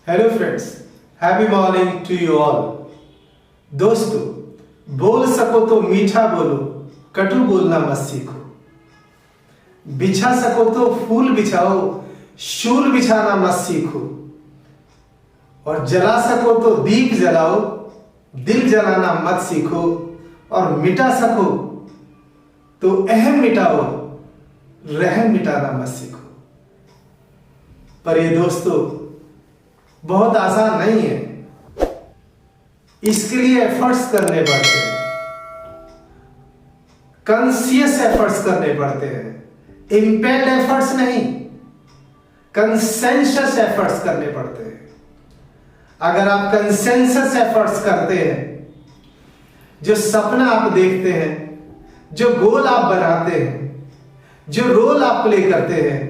Hello friends, happy morning to you all. दोस्तों, बोल सको तो मीठा बोलो, कटु बोलना मत सीखो। बिछा सको तो फूल बिछाओ, शूल बिछाना मत सीखो। और जला सको तो दीप जलाओ, दिल जलाना मत सीखो। और मिटा सको तो अहम मिटाओ, रहम मिटाना मत सीखो। पर ये दोस्तों बहुत आसान नहीं है। इसके लिए एफर्ट्स करने पड़ते हैं, कॉन्शियस एफर्ट्स करने पड़ते हैं। इम्पेल्ड एफर्ट्स नहीं, कंसेंसस एफर्ट्स करने पड़ते हैं। अगर आप कंसेंसस एफर्ट्स करते हैं, जो सपना आप देखते हैं, जो गोल आप बनाते हैं, जो रोल आप प्ले करते हैं,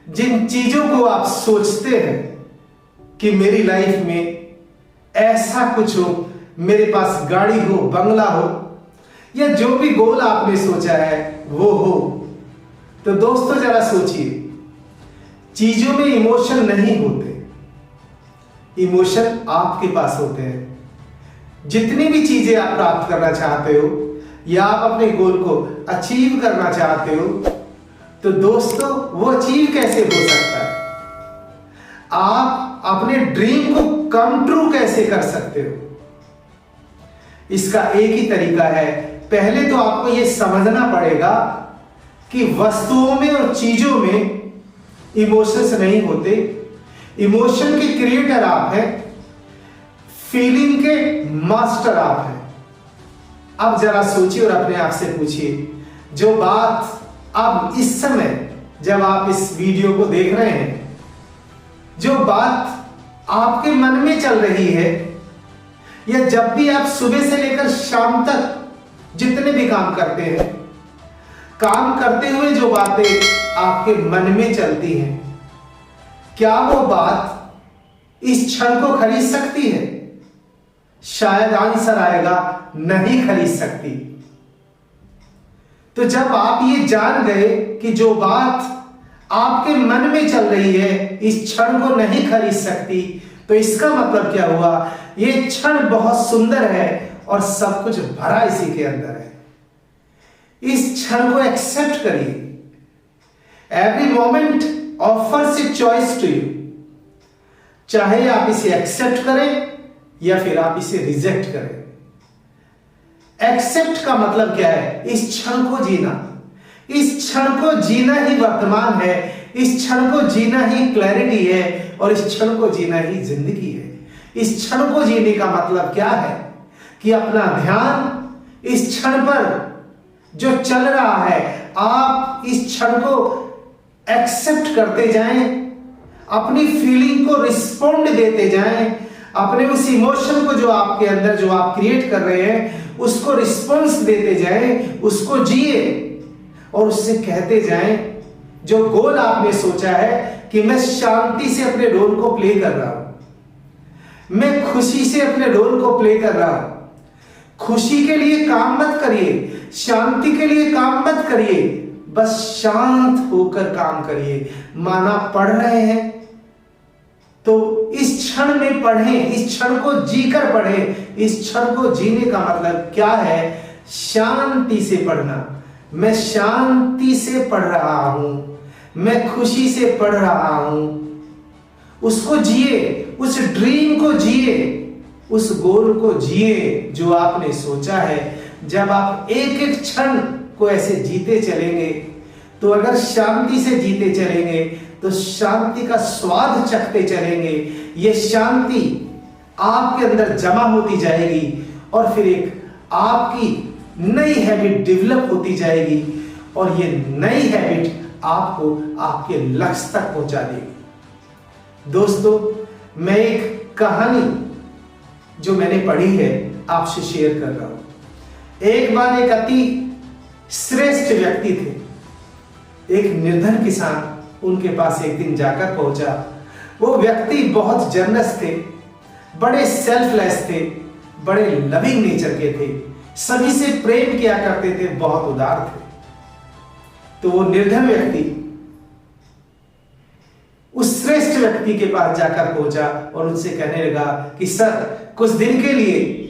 जिन चीजों को आप सोचते हैं कि मेरी लाइफ में ऐसा कुछ हो, मेरे पास गाड़ी हो, बंगला हो, या जो भी गोल आपने सोचा है वो हो, तो दोस्तों जरा सोचिए, चीजों में इमोशन नहीं होते, इमोशन आपके पास होते हैं। जितनी भी चीजें आप प्राप्त करना चाहते हो या आप अपने गोल को अचीव करना चाहते हो, तो दोस्तों वो अचीव कैसे हो सकता है? आप अपने ड्रीम को कम ट्रू कैसे कर सकते हो? इसका एक ही तरीका है। पहले तो आपको यह समझना पड़ेगा कि वस्तुओं में और चीजों में इमोशंस नहीं होते। इमोशन के क्रिएटर आप हैं, फीलिंग के मास्टर आप हैं। अब जरा सोचिए और अपने आप से पूछिए, जो बात अब इस समय जब आप इस वीडियो को देख रहे हैं, जो बात आपके मन में चल रही है, या जब भी आप सुबह से लेकर शाम तक जितने भी काम करते हैं, काम करते हुए जो बातें आपके मन में चलती हैं, क्या वो बात इस क्षण को खरीद सकती है? शायद आंसर आएगा, नहीं खरीद सकती। तो जब आप ये जान गए कि जो बात आपके मन में चल रही है इस क्षण को नहीं खरीद सकती, तो इसका मतलब क्या हुआ? ये क्षण बहुत सुंदर है और सब कुछ भरा इसी के अंदर है। इस क्षण को एक्सेप्ट करिए। Every moment offers a choice to you. चाहे आप इसे एक्सेप्ट करें या फिर आप इसे रिजेक्ट करें। एक्सेप्ट का मतलब क्या है? इस क्षण को जीना। इस क्षण को जीना ही वर्तमान है, इस क्षण को जीना ही क्लैरिटी है, और इस क्षण को जीना ही जिंदगी है। इस क्षण को जीने का मतलब क्या है? कि अपना ध्यान इस क्षण पर जो चल रहा है, आप इस क्षण को एक्सेप्ट करते जाएं, अपनी फीलिंग को रिस्पोंड देते जाएं, अपने उस इमोशन को जो आपके अंदर जो आप क्रिएट कर रहे हैं उसको रिस्पॉन्स देते जाएं, उसको जिए और उससे कहते जाएं, जो गोल आपने सोचा है कि मैं शांति से अपने रोल को प्ले कर रहा हूं, मैं खुशी से अपने रोल को प्ले कर रहा हूं। खुशी के लिए काम मत करिए, शांति के लिए काम मत करिए, बस शांत होकर काम करिए। माना पढ़ रहे हैं तो इस क्षण में पढ़ें, इस क्षण को जीकर पढ़ें। इस क्षण को जीने का मतलब क्या है? शांति से पढ़ना। मैं शांति से पढ़ रहा हूं, मैं खुशी से पढ़ रहा हूं। उसको जिए, उस ड्रीम को जिए, उस गोल को जिए जो आपने सोचा है। जब आप एक एक क्षण को ऐसे जीते चलेंगे, तो अगर शांति से जीते चलेंगे तो शांति का स्वाद चखते चलेंगे। ये शांति आपके अंदर जमा होती जाएगी और फिर एक आपकी नई हैबिट डेवलप होती जाएगी, और ये नई हैबिट आपको आपके लक्ष्य तक पहुंचा देगी। दोस्तों, मैं एक कहानी जो मैंने पढ़ी है आपसे शेयर कर रहा हूं। एक बार एक अति श्रेष्ठ व्यक्ति थे, एक निर्धन किसान उनके पास एक दिन जाकर पहुंचा। वो व्यक्ति बहुत जनरस थे, बड़े सेल्फलेस थे, बड़े लविंग नेचर के थे, सभी से प्रेम किया करते थे, बहुत उदार थे। तो वो निर्धन व्यक्ति उस श्रेष्ठ व्यक्ति के पास जाकर पहुंचा और उनसे कहने लगा कि सर, कुछ दिन के लिए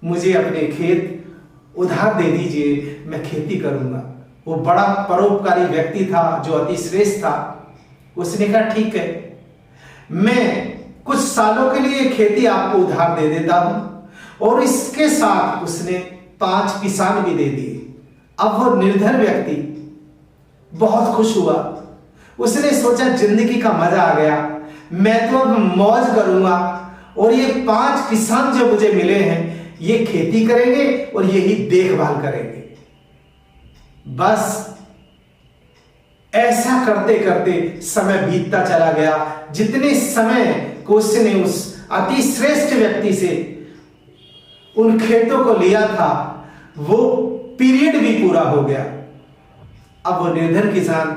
मुझे अपने खेत उधार दे दीजिए, मैं खेती करूंगा। वो बड़ा परोपकारी व्यक्ति था जो अति श्रेष्ठ था। उसने कहा ठीक है, मैं कुछ सालों के लिए खेती आपको उधार दे देता हूं। और इसके साथ उसने 5 किसान भी दे दिए। अब वो निर्धन व्यक्ति बहुत खुश हुआ। उसने सोचा जिंदगी का मजा आ गया, मैं तो अब मौज करूंगा और ये 5 किसान जो मुझे मिले हैं ये खेती करेंगे और यही देखभाल करेंगे। बस ऐसा करते करते समय बीतता चला गया। जितने समय को उसने उस अति श्रेष्ठ व्यक्ति से उन खेतों को लिया था, वो पीरियड भी पूरा हो गया। अब वो निर्धन किसान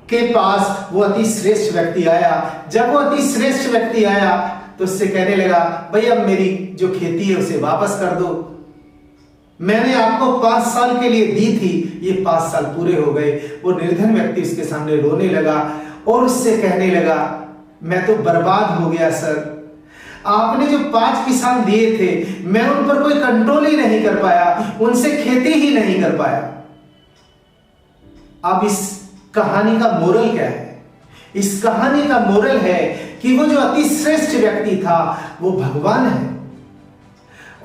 के पास वो अति श्रेष्ठ व्यक्ति आया। जब वो अति श्रेष्ठ व्यक्ति आया तो उससे कहने लगा, भाई अब मेरी जो खेती है उसे वापस कर दो। मैंने आपको 5 साल के लिए दी थी, ये 5 साल पूरे हो गए। वो निर्धन व्यक्ति उसके सामने रोने लगा और उससे कहने लगा, मैं तो बर्बाद हो गया सर, आपने जो 5 किसान दिए थे मैं उन पर कोई कंट्रोल ही नहीं कर पाया, उनसे खेती ही नहीं कर पाया। अब इस कहानी का मोरल क्या है? इस कहानी का मोरल है कि वो जो अति श्रेष्ठ व्यक्ति था वो भगवान है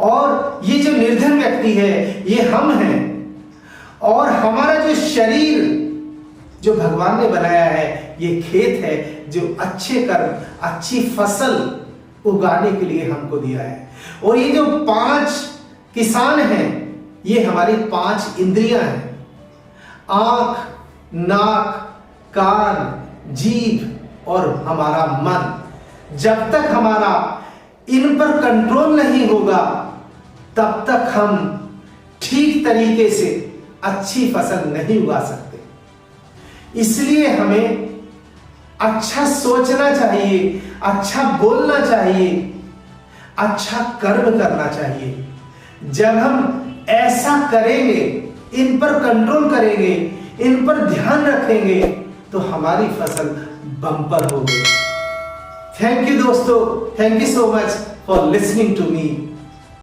और ये जो निर्धन व्यक्ति है ये हम हैं। और हमारा जो शरीर जो भगवान ने बनाया है ये खेत है जो अच्छे कर्म, अच्छी फसल उगाने के लिए हमको दिया है। और ये जो 5 किसान हैं ये हमारी 5 इंद्रियां हैं, आंख, नाक, कान, जीभ और हमारा मन। जब तक हमारा इन पर कंट्रोल नहीं होगा तब तक हम ठीक तरीके से अच्छी फसल नहीं उगा सकते। इसलिए हमें अच्छा सोचना चाहिए, अच्छा बोलना चाहिए, अच्छा कर्म करना चाहिए। जब हम ऐसा करेंगे, इन पर कंट्रोल करेंगे, इन पर ध्यान रखेंगे तो हमारी फसल बम्पर होगी। थैंक यू दोस्तों, thank you so much for listening to me.